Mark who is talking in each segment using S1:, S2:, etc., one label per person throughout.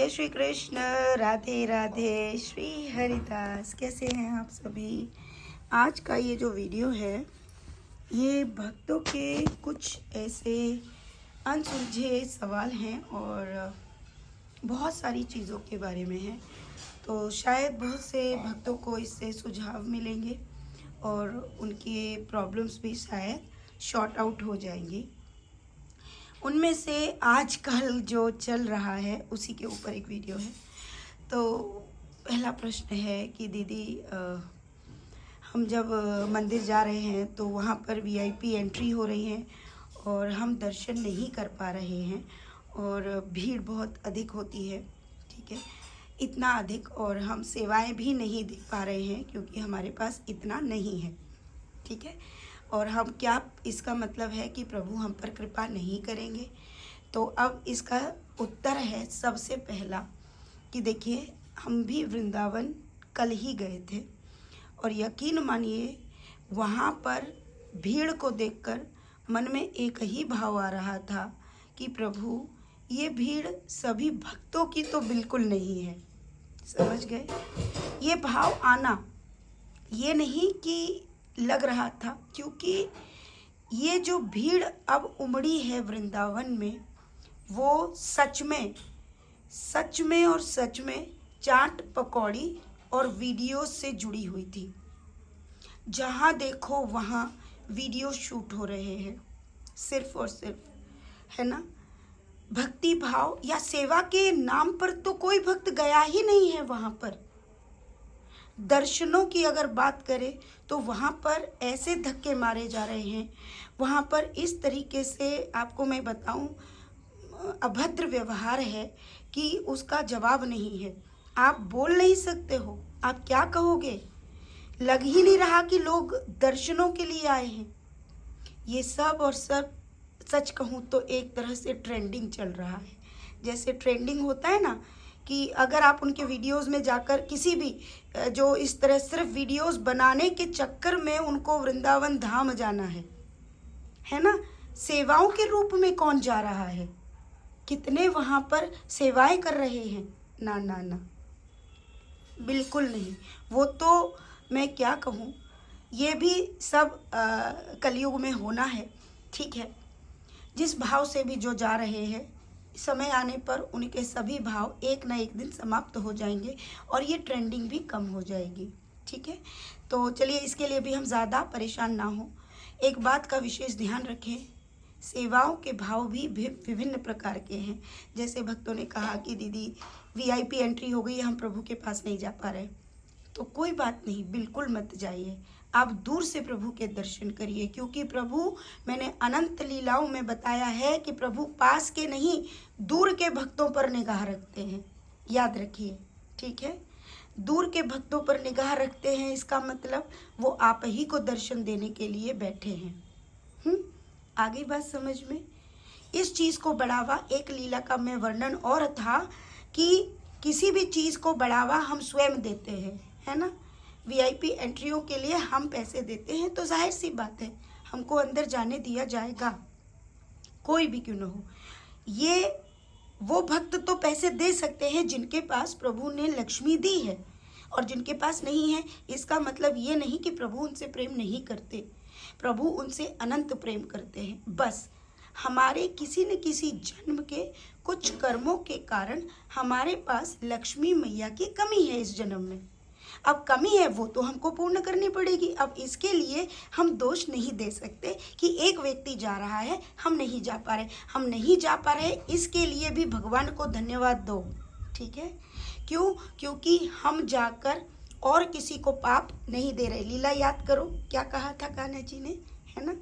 S1: जय श्री कृष्ण, राधे राधे, श्री हरिदास। कैसे हैं आप सभी। आज का ये जो वीडियो है ये भक्तों के कुछ ऐसे अनसुलझे सवाल हैं और बहुत सारी चीज़ों के बारे में है। तो शायद बहुत से भक्तों को इससे सुझाव मिलेंगे और उनकी प्रॉब्लम्स भी शायद शॉर्ट आउट हो जाएंगी। उनमें से आजकल जो चल रहा है उसी के ऊपर एक वीडियो है। तो पहला प्रश्न है कि दीदी हम जब मंदिर जा रहे हैं तो वहाँ पर वीआईपी एंट्री हो रही है और हम दर्शन नहीं कर पा रहे हैं और भीड़ बहुत अधिक होती है, ठीक है, इतना अधिक, और हम सेवाएं भी नहीं दे पा रहे हैं क्योंकि हमारे पास इतना नहीं है, ठीक है। और हम क्या, इसका मतलब है कि प्रभु हम पर कृपा नहीं करेंगे। तो अब इसका उत्तर है सबसे पहला कि देखिए, हम भी वृंदावन कल ही गए थे और यकीन मानिए वहाँ पर भीड़ को देखकर मन में एक ही भाव आ रहा था कि प्रभु ये भीड़ सभी भक्तों की तो बिल्कुल नहीं है। समझ गए। ये भाव आना ये नहीं कि लग रहा था, क्योंकि ये जो भीड़ अब उमड़ी है वृंदावन में वो सच में चाट पकौड़ी और वीडियो से जुड़ी हुई थी। जहाँ देखो वहाँ वीडियो शूट हो रहे हैं, सिर्फ और सिर्फ, है ना। भक्ति भाव या सेवा के नाम पर तो कोई भक्त गया ही नहीं है वहाँ पर। दर्शनों की अगर बात करें तो वहाँ पर ऐसे धक्के मारे जा रहे हैं, वहाँ पर इस तरीके से आपको मैं बताऊं अभद्र व्यवहार है कि उसका जवाब नहीं है। आप बोल नहीं सकते हो, आप क्या कहोगे। लग ही नहीं रहा कि लोग दर्शनों के लिए आए हैं। ये सब और सब सच कहूँ तो एक तरह से ट्रेंडिंग चल रहा है। जैसे ट्रेंडिंग होता है ना कि अगर आप उनके वीडियोस में जाकर किसी भी जो इस तरह सिर्फ वीडियोस बनाने के चक्कर में उनको वृंदावन धाम जाना है ना, सेवाओं के रूप में कौन जा रहा है, कितने वहाँ पर सेवाएं कर रहे हैं। ना ना ना, बिल्कुल नहीं। वो तो मैं क्या कहूँ, ये भी सब कलयुग में होना है, ठीक है। जिस भाव से भी जो जा रहे हैं, समय आने पर उनके सभी भाव एक न एक दिन समाप्त हो जाएंगे और ये ट्रेंडिंग भी कम हो जाएगी, ठीक है। तो चलिए, इसके लिए भी हम ज़्यादा परेशान ना हो। एक बात का विशेष ध्यान रखें, सेवाओं के भाव भी विभिन्न प्रकार के हैं। जैसे भक्तों ने कहा कि दीदी वीआईपी एंट्री हो गई है, हम प्रभु के पास नहीं जा पा रहे, तो कोई बात नहीं, बिल्कुल मत जाइए। आप दूर से प्रभु के दर्शन करिए, क्योंकि प्रभु, मैंने अनंत लीलाओं में बताया है कि प्रभु पास के नहीं दूर के भक्तों पर निगाह रखते हैं। याद रखिए, ठीक है। दूर के भक्तों पर निगाह रखते हैं, इसका मतलब वो आप ही को दर्शन देने के लिए बैठे हैं। आ गई बात समझ में। इस चीज़ को बढ़ावा, एक लीला का मैं वर्णन और था कि किसी भी चीज़ को बढ़ावा हम स्वयं देते हैं, है ना। वीआईपी एंट्रियों के लिए हम पैसे देते हैं तो जाहिर सी बात है हमको अंदर जाने दिया जाएगा, कोई भी क्यों न हो। ये वो भक्त तो पैसे दे सकते हैं जिनके पास प्रभु ने लक्ष्मी दी है, और जिनके पास नहीं है इसका मतलब ये नहीं कि प्रभु उनसे प्रेम नहीं करते। प्रभु उनसे अनंत प्रेम करते हैं। बस हमारे किसी न किसी जन्म के कुछ कर्मों के कारण हमारे पास लक्ष्मी मैया की कमी है इस जन्म में। अब कमी है वो तो हमको पूर्ण करनी पड़ेगी। अब इसके लिए हम दोष नहीं दे सकते कि एक व्यक्ति जा रहा है, हम नहीं जा पा रहे, इसके लिए भी भगवान को धन्यवाद दो, ठीक है। क्यों? क्योंकि हम जाकर और किसी को पाप नहीं दे रहे। लीला याद करो, क्या कहा था कान्हा जी ने, है ना।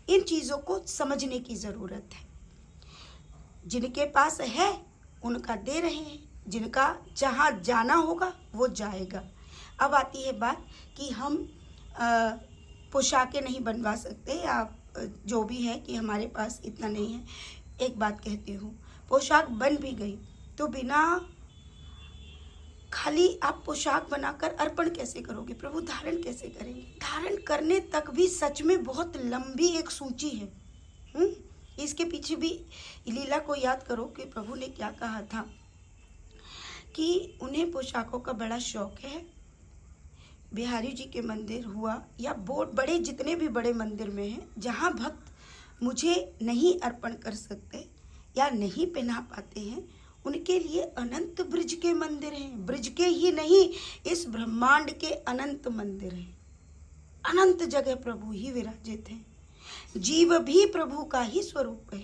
S1: इन चीज़ों को समझने की ज़रूरत है। जिनके पास है उनका दे रहे हैं, जिनका जहाँ जाना होगा वो जाएगा। अब आती है बात कि हम पोशाकें नहीं बनवा सकते या जो भी है कि हमारे पास इतना नहीं है। एक बात कहती हूँ, पोशाक बन भी गई तो बिना खाली आप पोशाक बनाकर अर्पण कैसे करोगे, प्रभु धारण कैसे करेंगे। धारण करने तक भी सच में बहुत लंबी एक सूची है। इसके पीछे भी लीला को याद करो कि प्रभु ने क्या कहा था कि उन्हें पोशाकों का बड़ा शौक है। बिहारी जी के मंदिर हुआ या बहुत बड़े जितने भी बड़े मंदिर में हैं, जहाँ भक्त मुझे नहीं अर्पण कर सकते या नहीं पहना पाते हैं, उनके लिए अनंत ब्रिज के मंदिर हैं। ब्रिज के ही नहीं, इस ब्रह्मांड के अनंत मंदिर हैं। अनंत जगह प्रभु ही विराजित हैं। जीव भी प्रभु का ही स्वरूप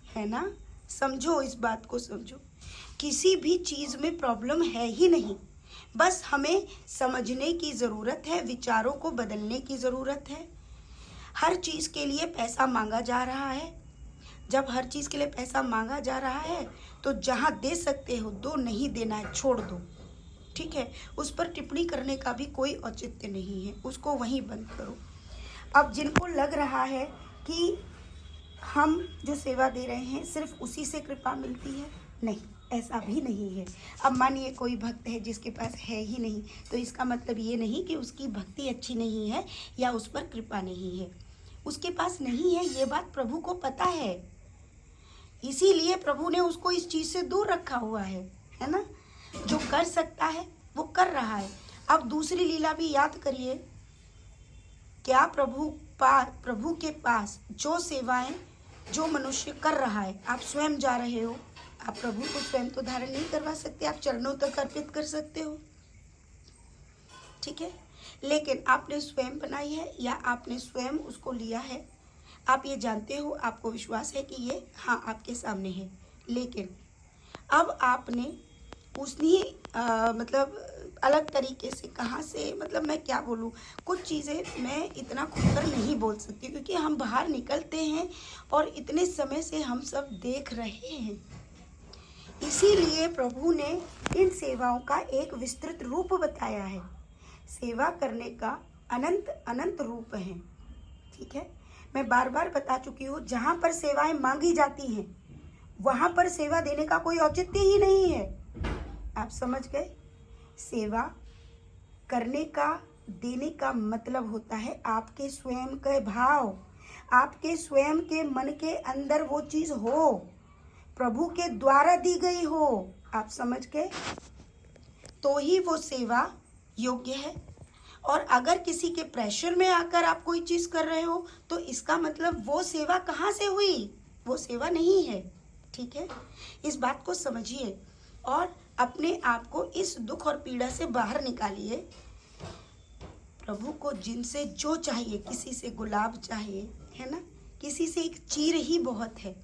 S1: है ना। समझो, इस बात को समझो। किसी भी चीज़ में प्रॉब्लम है ही नहीं, बस हमें समझने की ज़रूरत है, विचारों को बदलने की ज़रूरत है। हर चीज़ के लिए पैसा मांगा जा रहा है। जब हर चीज़ के लिए पैसा मांगा जा रहा है तो जहाँ दे सकते हो दो, नहीं देना है छोड़ दो, ठीक है। उस पर टिप्पणी करने का भी कोई औचित्य नहीं है, उसको वहीं बंद करो। अब जिनको लग रहा है कि हम जो सेवा दे रहे हैं सिर्फ उसी से कृपा मिलती है, नहीं, ऐसा भी नहीं है। अब मानिए कोई भक्त है जिसके पास है ही नहीं, तो इसका मतलब ये नहीं कि उसकी भक्ति अच्छी नहीं है या उस पर कृपा नहीं है। उसके पास नहीं है, ये बात प्रभु को पता है, इसीलिए प्रभु ने उसको इस चीज़ से दूर रखा हुआ है ना। जो कर सकता है वो कर रहा है। अब दूसरी लीला भी याद करिए, क्या प्रभु के पास जो सेवाएं जो मनुष्य कर रहा है, आप स्वयं जा रहे हो, आप प्रभु को स्वयं तो धारण नहीं करवा सकते, आप चरणों तक अर्पित कर सकते हो, ठीक है। लेकिन आपने स्वयं बनाई है या आपने स्वयं उसको लिया है, आप ये जानते हो, आपको विश्वास है कि ये हाँ आपके सामने है। लेकिन अब आपने उसने मतलब अलग तरीके से, कहाँ से, मतलब मैं क्या बोलूँ, कुछ चीज़ें मैं इतना खुलकर नहीं बोल सकती क्योंकि हम बाहर निकलते हैं और इतने समय से हम सब देख रहे हैं। इसीलिए प्रभु ने इन सेवाओं का एक विस्तृत रूप बताया है। सेवा करने का अनंत अनंत रूप है, ठीक है। मैं बार बार बता चुकी हूँ, जहाँ पर सेवाएं मांगी जाती हैं वहाँ पर सेवा देने का कोई औचित्य ही नहीं है। आप समझ गए? सेवा करने का, देने का मतलब होता है आपके स्वयं के भाव, आपके स्वयं के मन के अंदर वो चीज़ हो, प्रभु के द्वारा दी गई हो। आप समझ गए? तो ही वो सेवा योग्य है। और अगर किसी के प्रेशर में आकर आप कोई चीज़ कर रहे हो तो इसका मतलब वो सेवा कहाँ से हुई? वो सेवा नहीं है, ठीक है। इस बात को समझिए और अपने आप को इस दुख और पीड़ा से बाहर निकालिए। प्रभु को जिनसे जो चाहिए, किसी से गुलाब चाहिए, है ना, किसी से एक चीर ही बहुत है।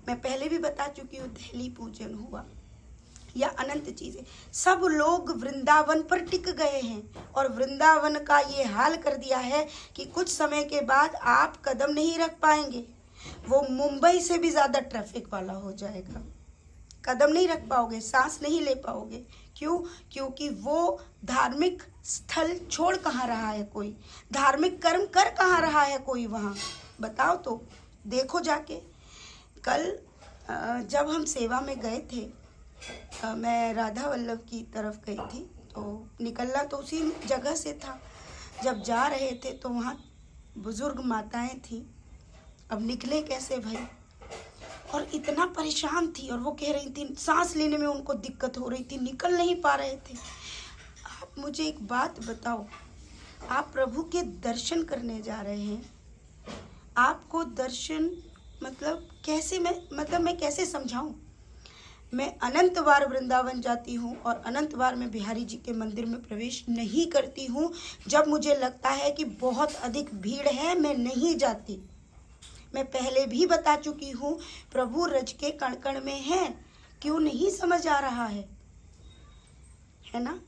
S1: मैं पहले भी बता चुकी हूँ, दहली पूजन हुआ या अनंत चीज़ें, सब लोग वृंदावन पर टिक गए हैं और वृंदावन का ये हाल कर दिया है कि कुछ समय के बाद आप कदम नहीं रख पाएंगे। वो मुंबई से भी ज़्यादा ट्रैफिक वाला हो जाएगा, कदम नहीं रख पाओगे, सांस नहीं ले पाओगे। क्यों? क्योंकि वो धार्मिक स्थल छोड़ कहाँ रहा है कोई, धार्मिक कर्म कर कहाँ रहा है कोई वहाँ, बताओ तो, देखो जाके। कल जब हम सेवा में गए थे, मैं राधा वल्लभ की तरफ गई थी, तो निकलना तो उसी जगह से था। जब जा रहे थे तो वहाँ बुजुर्ग माताएं थी, अब निकले कैसे भाई, और इतना परेशान थी और वो कह रही थी सांस लेने में उनको दिक्कत हो रही थी, निकल नहीं पा रहे थे। आप मुझे एक बात बताओ, आप प्रभु के दर्शन करने जा रहे हैं, आपको दर्शन मतलब कैसे, मैं कैसे समझाऊं। मैं अनंत बार वृंदावन जाती हूँ और अनंत बार मैं बिहारी जी के मंदिर में प्रवेश नहीं करती हूँ। जब मुझे लगता है कि बहुत अधिक भीड़ है, मैं नहीं जाती। मैं पहले भी बता चुकी हूँ, प्रभु रज के कण कण में हैं। क्यों नहीं समझ आ रहा है ना?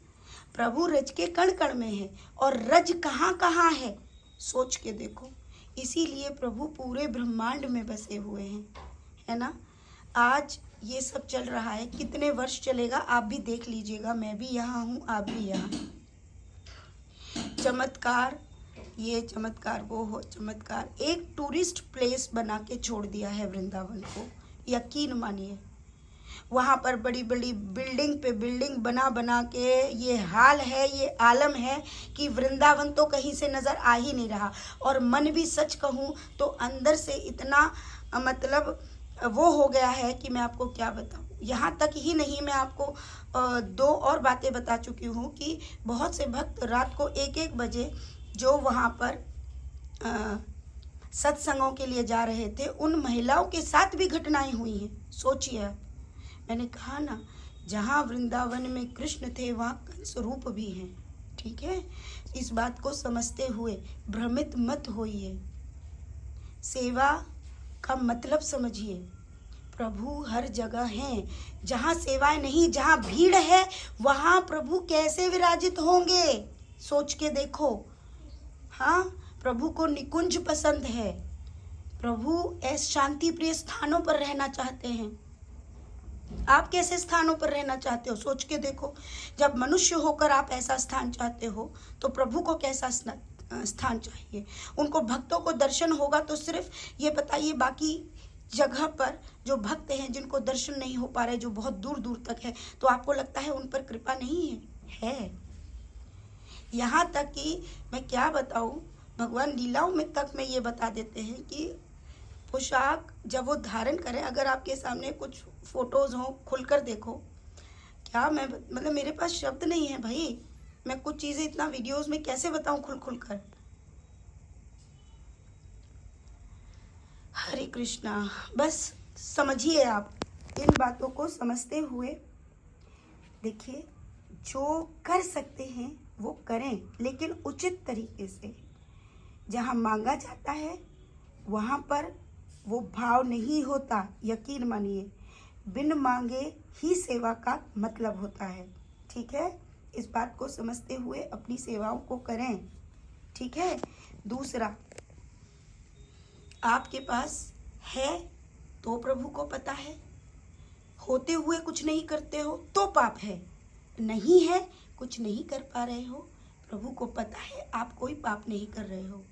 S1: प्रभु रज के कण कण में है और रज कहाँ कहाँ है, सोच के देखो। इसीलिए प्रभु पूरे ब्रह्मांड में बसे हुए हैं, है ना। आज ये सब चल रहा है, कितने वर्ष चलेगा आप भी देख लीजिएगा। मैं भी यहाँ हूँ, आप भी यहाँ। चमत्कार ये, चमत्कार वो हो, चमत्कार। एक टूरिस्ट प्लेस बना के छोड़ दिया है वृंदावन को, यकीन मानिए। वहाँ पर बड़ी बड़ी बिल्डिंग पे बिल्डिंग बना बना के ये हाल है, ये आलम है कि वृंदावन तो कहीं से नज़र आ ही नहीं रहा। और मन भी सच कहूँ तो अंदर से इतना मतलब वो हो गया है कि मैं आपको क्या बताऊँ। यहाँ तक ही नहीं, मैं आपको 2 और बातें बता चुकी हूँ कि बहुत से भक्त रात को 1-1 बजे जो वहाँ पर सत्संगों के लिए जा रहे थे, उन महिलाओं के साथ भी घटनाएं हुई हैं। सोचिए आप, मैंने कहा ना, जहाँ वृंदावन में कृष्ण थे वहाँ कंस रूप भी हैं। ठीक है, इस बात को समझते हुए भ्रमित मत होइए। सेवा का मतलब समझिए। प्रभु हर जगह हैं। जहाँ सेवाएं नहीं, जहाँ भीड़ है, वहाँ प्रभु कैसे विराजित होंगे? सोच के देखो। हाँ, प्रभु को निकुंज पसंद है। प्रभु ऐसे शांति प्रिय स्थानों पर रहना चाहते हैं। आप कैसे स्थानों पर रहना चाहते हो? सोच के देखो। जब मनुष्य होकर आप ऐसा स्थान चाहते हो, तो प्रभु को कैसा स्थान चाहिए? उनको भक्तों को दर्शन होगा तो सिर्फ ये बताइए, बाकी जगह पर जो भक्त हैं जिनको दर्शन नहीं हो पा रहे, जो बहुत दूर दूर तक है, तो आपको लगता है उन पर कृपा नहीं है? यहाँ तक कि मैं क्या बताऊँ, भगवान लीलाओं में तक में ये बता देते हैं कि पोशाक जब वो धारण करें, अगर आपके सामने कुछ फोटोज़ हों, खुलकर देखो। क्या मैं मतलब मेरे पास शब्द नहीं है भाई, मैं कुछ चीज़ें इतना वीडियोस में कैसे बताऊं खुल कर। हरे कृष्णा। बस समझिए, आप इन बातों को समझते हुए देखिए, जो कर सकते हैं वो करें, लेकिन उचित तरीके से। जहाँ मांगा जाता है वहाँ पर वो भाव नहीं होता, यकीन मानिए। बिन मांगे ही सेवा का मतलब होता है। ठीक है, इस बात को समझते हुए अपनी सेवाओं को करें। ठीक है। दूसरा, आपके पास है तो प्रभु को पता है, होते हुए कुछ नहीं करते हो तो पाप है, नहीं है, कुछ नहीं कर पा रहे हो, प्रभु को पता है आप कोई पाप नहीं कर रहे हो।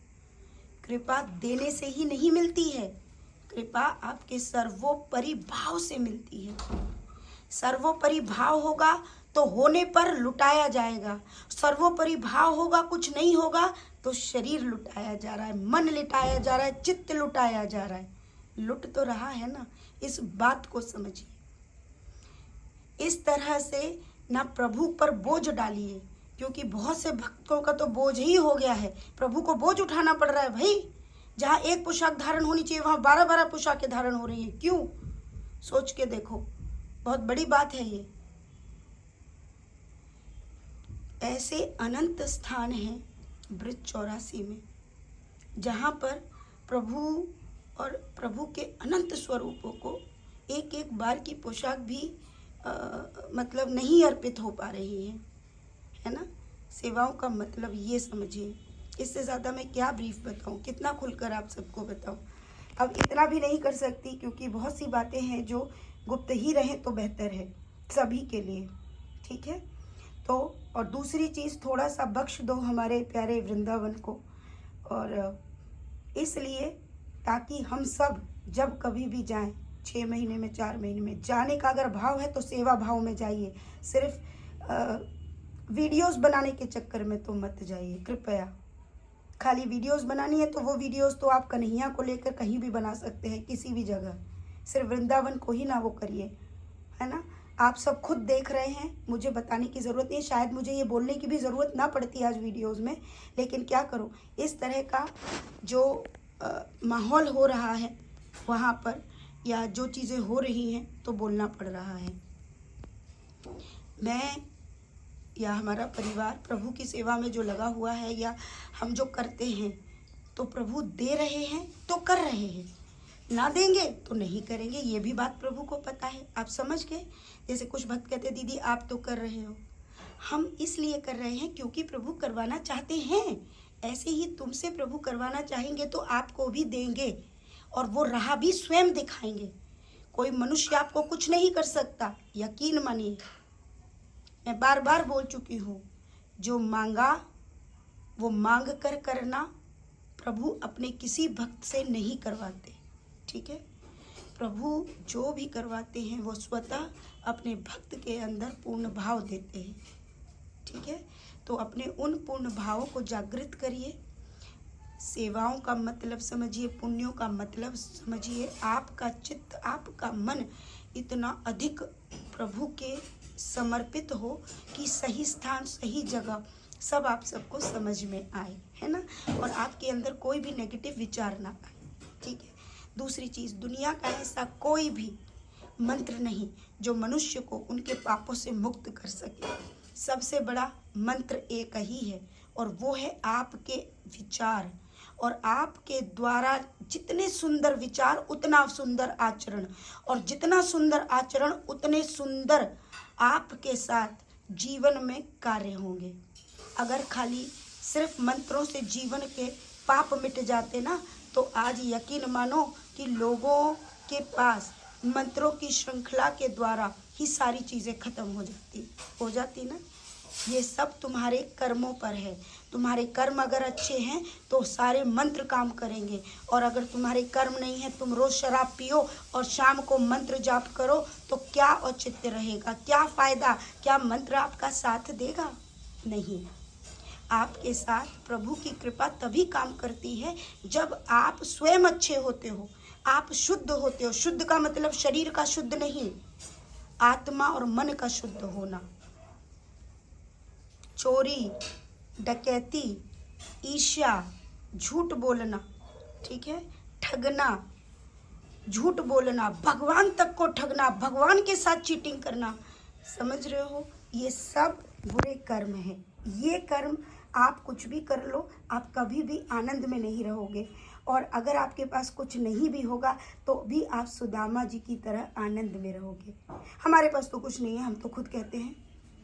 S1: कृपा देने से ही नहीं मिलती है, कृपा आपके सर्वोपरि भाव से मिलती है। सर्वोपरि भाव होगा तो होने पर लुटाया जाएगा, सर्वोपरि भाव होगा, कुछ नहीं होगा तो शरीर लुटाया जा रहा है, मन लुटाया जा रहा है, चित्त लुटाया जा रहा है। लुट तो रहा है ना, इस बात को समझिए। इस तरह से ना प्रभु पर बोझ डालिए, क्योंकि बहुत से भक्तों का तो बोझ ही हो गया है, प्रभु को बोझ उठाना पड़ रहा है भाई। जहाँ एक पोशाक धारण होनी चाहिए वहाँ 12-12 पोशाकें धारण हो रही हैं। क्यों? सोच के देखो, बहुत बड़ी बात है ये। ऐसे अनंत स्थान हैं ब्रज 84 में, जहाँ पर प्रभु और प्रभु के अनंत स्वरूपों को एक एक बार की पोशाक भी मतलब नहीं अर्पित हो पा रही है ना। सेवाओं का मतलब ये समझिए। इससे ज़्यादा मैं क्या ब्रीफ बताऊँ, कितना खुलकर आप सबको बताऊँ। अब इतना भी नहीं कर सकती, क्योंकि बहुत सी बातें हैं जो गुप्त ही रहें तो बेहतर है सभी के लिए। ठीक है। तो और दूसरी चीज़, थोड़ा सा बख्श दो हमारे प्यारे वृंदावन को, और इसलिए ताकि हम सब जब कभी भी जाएं, 6 महीने में, 4 महीने में जाने का अगर भाव है तो सेवा भाव में जाइए। सिर्फ वीडियोस बनाने के चक्कर में तो मत जाइए कृपया। खाली वीडियोस बनानी है तो वो वीडियोस तो आप कन्हैया को लेकर कहीं भी बना सकते हैं, किसी भी जगह, सिर्फ वृंदावन को ही ना वो करिए, है ना। आप सब खुद देख रहे हैं, मुझे बताने की ज़रूरत नहीं, शायद मुझे ये बोलने की भी ज़रूरत ना पड़ती आज वीडियोस में, लेकिन क्या करूँ, इस तरह का जो माहौल हो रहा है वहाँ पर, या जो चीज़ें हो रही हैं, तो बोलना पड़ रहा है। मैं या हमारा परिवार प्रभु की सेवा में जो लगा हुआ है, या हम जो करते हैं, तो प्रभु दे रहे हैं तो कर रहे हैं, ना देंगे तो नहीं करेंगे। ये भी बात प्रभु को पता है। आप समझ गए? जैसे कुछ भक्त कहते, दीदी आप तो कर रहे हो, हम इसलिए कर रहे हैं क्योंकि प्रभु करवाना चाहते हैं। ऐसे ही तुमसे प्रभु करवाना चाहेंगे तो आपको भी देंगे, और वो राह भी स्वयं दिखाएंगे। कोई मनुष्य आपको कुछ नहीं कर सकता, यकीन मानिए। मैं बार बार बोल चुकी हूँ, जो मांगा वो मांग कर करना प्रभु अपने किसी भक्त से नहीं करवाते। ठीक है। प्रभु जो भी करवाते हैं वो स्वतः अपने भक्त के अंदर पूर्ण भाव देते हैं। ठीक है। तो अपने उन पूर्ण भावों को जागृत करिए, सेवाओं का मतलब समझिए, पुण्यों का मतलब समझिए। आपका चित्त, आपका मन इतना अधिक प्रभु के समर्पित हो कि सही स्थान सही जगह सब आप सबको समझ में आए, है ना, और आपके अंदर कोई भी नेगेटिव विचार ना आए, ठीक है। दूसरी चीज़, दुनिया का ऐसा कोई भी मंत्र नहीं जो मनुष्य को उनके पापों से मुक्त कर सके। सबसे बड़ा मंत्र एक ही है और वो है आपके विचार, और आपके द्वारा जितने सुंदर विचार उतना सुंदर आचरण, और जितना सुंदर आचरण उतने सुंदर आपके साथ जीवन में कार्य होंगे। अगर खाली सिर्फ मंत्रों से जीवन के पाप मिट जाते ना, तो आज यकीन मानो कि लोगों के पास मंत्रों की श्रृंखला के द्वारा ही सारी चीज़ें खत्म हो जाती ना। ये सब तुम्हारे कर्मों पर है। तुम्हारे कर्म अगर अच्छे हैं तो सारे मंत्र काम करेंगे, और अगर तुम्हारे कर्म नहीं है, तुम रोज शराब पियो और शाम को मंत्र जाप करो, तो क्या औचित्य रहेगा, क्या फायदा, क्या मंत्र आपका साथ देगा? नहीं। आपके साथ प्रभु की कृपा तभी काम करती है जब आप स्वयं अच्छे होते हो, आप शुद्ध होते हो। शुद्ध का मतलब शरीर का शुद्ध नहीं, आत्मा और मन का शुद्ध होना। चोरी, डकैती, ईर्ष्या, झूठ बोलना, ठीक है, ठगना, झूठ बोलना, भगवान तक को ठगना, भगवान के साथ चीटिंग करना, समझ रहे हो, ये सब बुरे कर्म हैं। ये कर्म आप कुछ भी कर लो, आप कभी भी आनंद में नहीं रहोगे, और अगर आपके पास कुछ नहीं भी होगा तो भी आप सुदामा जी की तरह आनंद में रहोगे। हमारे पास तो कुछ नहीं है, हम तो खुद कहते हैं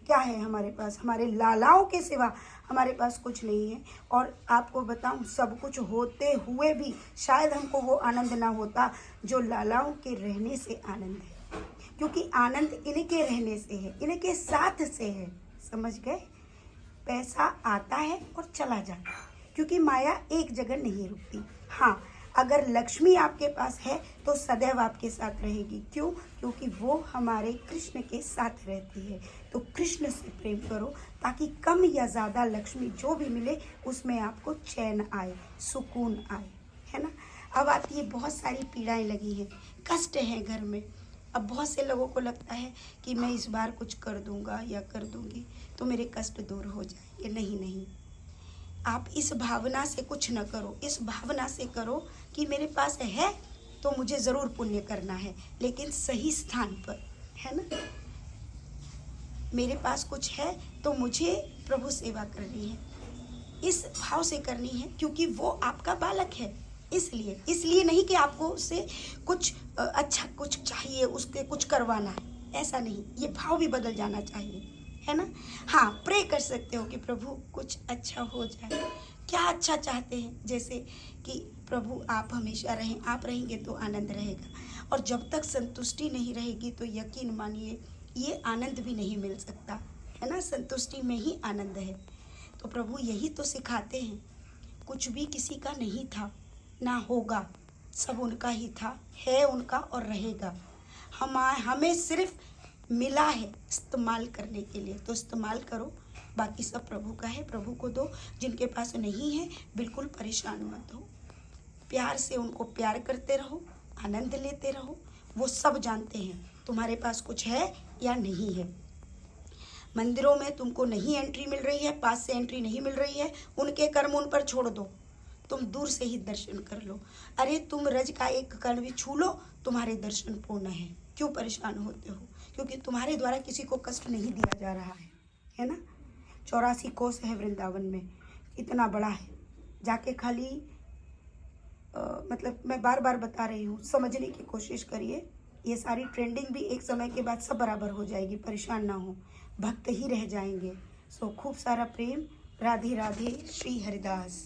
S1: क्या है हमारे पास, हमारे लालाओं के सिवा हमारे पास कुछ नहीं है। और आपको बताऊं, सब कुछ होते हुए भी शायद हमको वो आनंद ना होता जो लालाओं के रहने से आनंद है, क्योंकि आनंद इनके रहने से है, इनके साथ से है, समझ गए। पैसा आता है और चला जाता है, क्योंकि माया एक जगह नहीं रुकती। हाँ, अगर लक्ष्मी आपके पास है तो सदैव आपके साथ रहेगी। क्यों? क्योंकि वो हमारे कृष्ण के साथ रहती है। तो कृष्ण से प्रेम करो ताकि कम या ज़्यादा लक्ष्मी जो भी मिले उसमें आपको चैन आए, सुकून आए, है ना। अब आती है, बहुत सारी पीड़ाएं लगी हैं, कष्ट हैं घर में। अब बहुत से लोगों को लगता है कि मैं इस बार कुछ कर दूंगा या कर दूंगी तो मेरे कष्ट दूर हो जाएंगे। नहीं नहीं, आप इस भावना से कुछ न करो, इस भावना से करो कि मेरे पास है तो मुझे ज़रूर पुण्य करना है, लेकिन सही स्थान पर, है ना। मेरे पास कुछ है तो मुझे प्रभु सेवा करनी है, इस भाव से करनी है, क्योंकि वो आपका बालक है। इसलिए नहीं कि आपको उससे कुछ अच्छा कुछ चाहिए, उसके कुछ करवाना है, ऐसा नहीं। ये भाव भी बदल जाना चाहिए, है ना। हाँ, प्रे कर सकते हो कि प्रभु कुछ अच्छा हो जाए। क्या अच्छा चाहते हैं? जैसे कि प्रभु आप हमेशा रहें, आप रहेंगे तो आनंद रहेगा, और जब तक संतुष्टि नहीं रहेगी तो यकीन मानिए ये आनंद भी नहीं मिल सकता, है ना। संतुष्टि में ही आनंद है। तो प्रभु यही तो सिखाते हैं, कुछ भी किसी का नहीं था ना होगा, सब उनका ही था, है उनका और रहेगा। हमें सिर्फ मिला है इस्तेमाल करने के लिए, तो इस्तेमाल करो, बाकी सब प्रभु का है, प्रभु को दो। जिनके पास नहीं है बिल्कुल परेशान मत हो, प्यार से उनको प्यार करते रहो, आनंद लेते रहो। वो सब जानते हैं तुम्हारे पास कुछ है या नहीं है। मंदिरों में तुमको नहीं एंट्री मिल रही है, पास से एंट्री नहीं मिल रही है, उनके कर्म उन पर छोड़ दो, तुम दूर से ही दर्शन कर लो। अरे तुम रज का एक कण भी छू लो, तुम्हारे दर्शन पूर्ण है। क्यों परेशान होते हो? क्योंकि तुम्हारे द्वारा किसी को कष्ट नहीं दिया जा रहा है ना। 84 कोस है वृंदावन में, इतना बड़ा है। जाके खाली मतलब मैं बार बार बता रही हूँ, समझने की कोशिश करिए। ये सारी ट्रेंडिंग भी एक समय के बाद सब बराबर हो जाएगी, परेशान ना हो, भक्त ही रह जाएंगे। सो खूब सारा प्रेम। राधे राधे। श्री हरिदास।